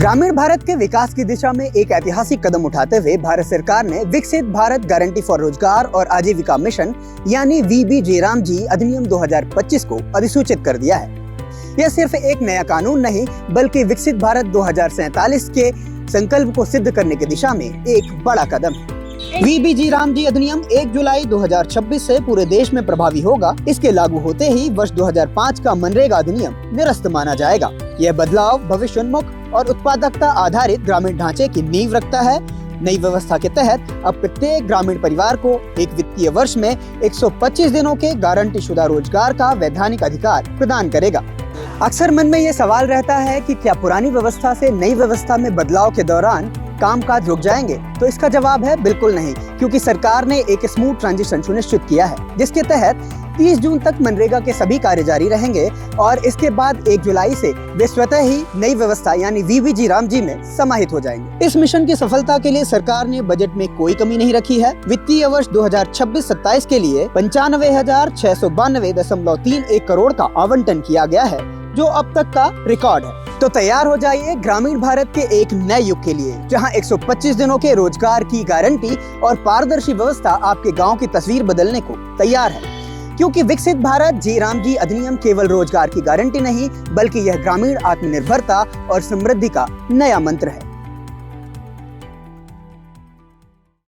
ग्रामीण भारत के विकास की दिशा में एक ऐतिहासिक कदम उठाते हुए भारत सरकार ने विकसित भारत गारंटी फॉर रोजगार और आजीविका मिशन यानी वीबी रामजी अधिनियम 2025 को अधिसूचित कर दिया है। यह सिर्फ एक नया कानून नहीं बल्कि विकसित भारत 2047 के संकल्प को सिद्ध करने की दिशा में एक बड़ा कदम है। वीबी रामजी अधिनियम 1 जुलाई 2026 से पूरे देश में प्रभावी होगा। इसके लागू होते ही वर्ष 2005 का मनरेगा अधिनियम निरस्त माना जाएगा। यह बदलाव भविष्योन्मुख और उत्पादकता आधारित ग्रामीण ढांचे की नींव रखता है। नई व्यवस्था के तहत अब प्रत्येक ग्रामीण परिवार को एक वित्तीय वर्ष में 125 दिनों के गारंटी शुदा रोजगार का वैधानिक अधिकार प्रदान करेगा। अक्सर मन में ये सवाल रहता है कि क्या पुरानी व्यवस्था से नई व्यवस्था में बदलाव के दौरान कामकाज रुक जाएंगे? तो इसका जवाब है बिल्कुल नहीं, क्योंकि सरकार ने एक स्मूथ ट्रांजिशन सुनिश्चित किया है, जिसके तहत 30 जून तक मनरेगा के सभी कार्य जारी रहेंगे और इसके बाद 1 जुलाई से वे स्वतः ही नई व्यवस्था यानी वीबी रामजी में समाहित हो जाएंगे। इस मिशन की सफलता के लिए सरकार ने बजट में कोई कमी नहीं रखी है। वित्तीय वर्ष 2026-27 के लिए 95,692.31 करोड़ का आवंटन किया गया है, जो अब तक का रिकॉर्ड है। तो तैयार हो जाइए ग्रामीण भारत के एक नए युग के लिए, जहां 125 दिनों के रोजगार की गारंटी और पारदर्शी व्यवस्था आपके गांव की तस्वीर बदलने को तैयार है। क्योंकि विकसित भारत रामजी अधिनियम केवल रोजगार की गारंटी नहीं बल्कि यह ग्रामीण आत्मनिर्भरता और समृद्धि का नया मंत्र है।